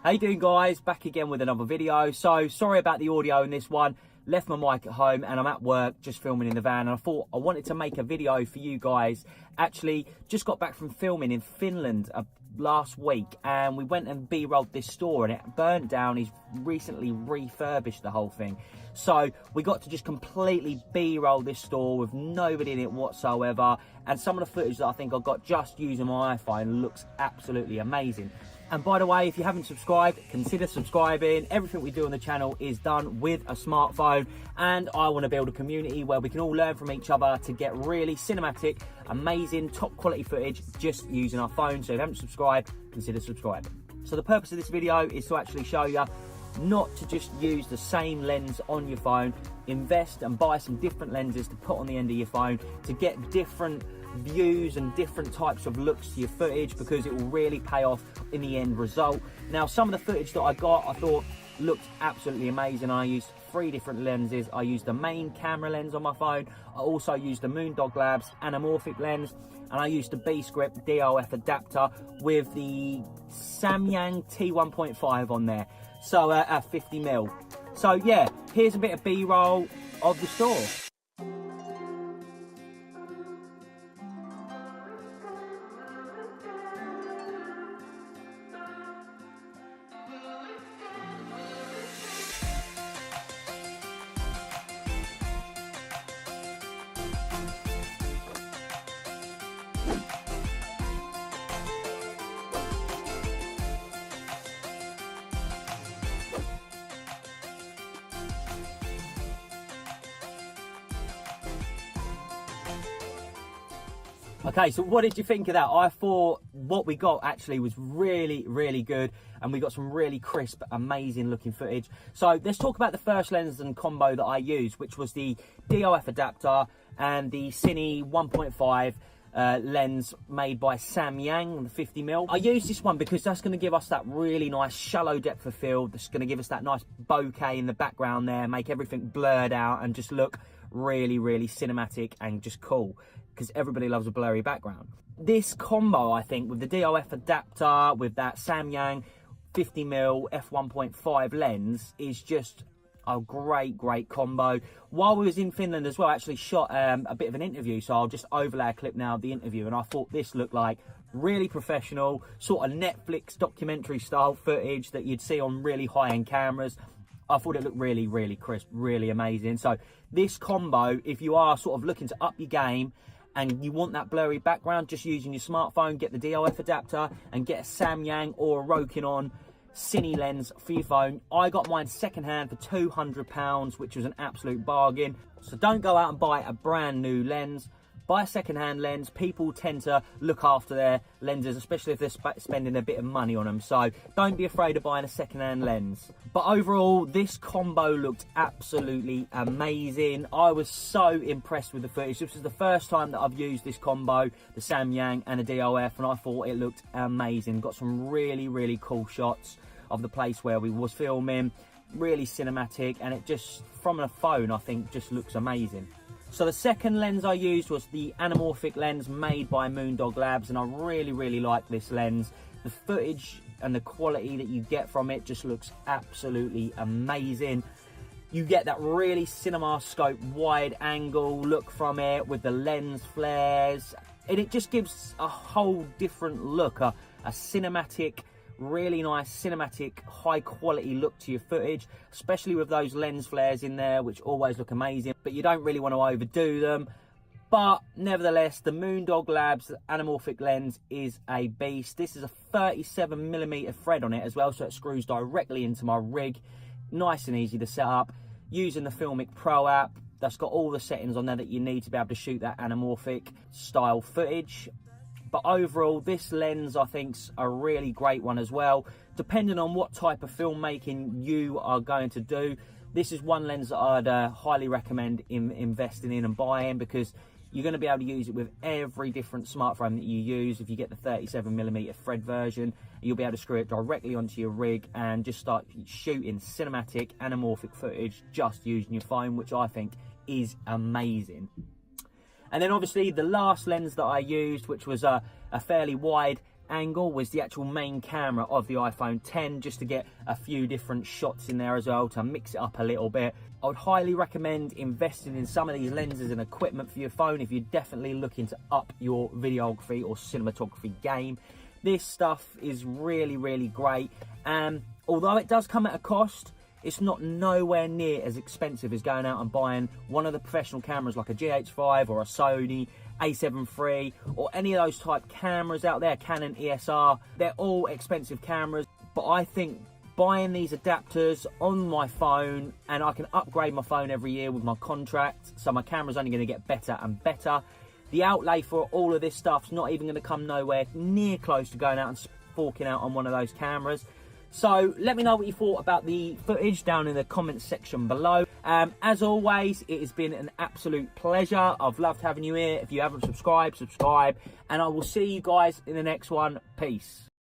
How you doing, guys? Back again with another video. So sorry about the audio in this one. Left my mic at home and I'm at work just filming in the van, and I thought I wanted to make a video for you guys. Actually just got back from filming in Finland last week, and we went and b-rolled this store and it burnt down. He's recently refurbished the whole thing, so we got to just completely b-roll this store with nobody in it whatsoever. And some of the footage that I think I got just using my iPhone looks absolutely amazing. And by the way, if you haven't subscribed, consider subscribing. Everything we do on the channel is done with a smartphone, and I want to build a community where we can all learn from each other to get really cinematic, amazing, top quality footage just using our phone. So if you haven't subscribed, consider subscribing. So the purpose of this video is to actually show you not to just use the same lens on your phone. Invest and buy some different lenses to put on the end of your phone to get different views and different types of looks to your footage, because it will really pay off in the end result. Now, some of the footage that I got I thought looked absolutely amazing. I used 3 different lenses. I used the main camera lens on my phone, I also used the Moondog Labs anamorphic lens, and I used the beastgrip DOF adapter with the Samyang T1.5 on there, so at 50mm. So yeah, here's a bit of b-roll of the store. Okay, so what did you think of that? I thought what we got actually was really, really good, and we got some really crisp, amazing looking footage. So let's talk about the first lens and combo that I used, which was the DOF adapter and the Cine 1.5 lens made by Samyang, the 50mm. I used this one because that's going to give us that really nice shallow depth of field. That's going to give us that nice bokeh in the background there, make everything blurred out and just look really, really cinematic and just cool, because everybody loves a blurry background. This combo, I think, with the DOF adapter, with that Samyang 50mm f1.5 lens, is just a great combo. While we was in Finland as well, I actually shot a bit of an interview, so I'll just overlay a clip now of the interview, and I thought this looked like really professional, sort of Netflix documentary style footage that you'd see on really high-end cameras. I thought it looked really, really crisp, really amazing. So this combo, if you are sort of looking to up your game and you want that blurry background, just using your smartphone, get the DOF adapter and get a Samyang or a Rokinon Cine lens for your phone. I got mine secondhand for £200, which was an absolute bargain. So don't go out and buy a brand new lens. Buy a second-hand lens. People tend to look after their lenses, especially if they're spending a bit of money on them. So don't be afraid of buying a second-hand lens. But overall, this combo looked absolutely amazing. I was so impressed with the footage. This was the first time that I've used this combo, the Samyang and the DOF, and I thought it looked amazing. Got some really, really cool shots of the place where we was filming. Really cinematic, and it just, from a phone, I think just looks amazing. So the second lens I used was the anamorphic lens made by Moondog Labs, and I really like this lens. The footage and the quality that you get from it just looks absolutely amazing. You get that really CinemaScope wide angle look from it with the lens flares, and it just gives a whole different look, a cinematic, really nice cinematic high quality look to your footage, especially with those lens flares in there, which always look amazing, but you don't really want to overdo them. But nevertheless, the Moondog Labs anamorphic lens is a beast. This is a 37mm thread on it as well, so it screws directly into my rig. Nice and easy to set up using the Filmic Pro app. That's got all the settings on there that you need to be able to shoot that anamorphic style footage. But overall, this lens I think's a really great one as well. Depending on what type of filmmaking you are going to do, this is one lens that I'd highly recommend investing in and buying, because you're going to be able to use it with every different smartphone that you use. If you get the 37mm thread version, you'll be able to screw it directly onto your rig and just start shooting cinematic anamorphic footage just using your phone, which I think is amazing. And then obviously the last lens that I used, which was a fairly wide angle was the actual main camera of the iPhone 10, just to get a few different shots in there as well, to mix it up a little bit. I would highly recommend investing in some of these lenses and equipment for your phone if you're definitely looking to up your videography or cinematography game. This stuff is really, really great. Although it does come at a cost, it's not nowhere near as expensive as going out and buying one of the professional cameras like a GH5 or a Sony A7 III or any of those type cameras out there, Canon ESR. They're all expensive cameras, but I think buying these adapters on my phone, and I can upgrade my phone every year with my contract, so my camera's only going to get better and better. The outlay for all of this stuff's not even going to come nowhere near close to going out and forking out on one of those cameras. So let me know what you thought about the footage down in the comments section below. As always, it has been an absolute pleasure. I've loved having you here. If you haven't subscribed, subscribe, and I will see you guys in the next one. Peace.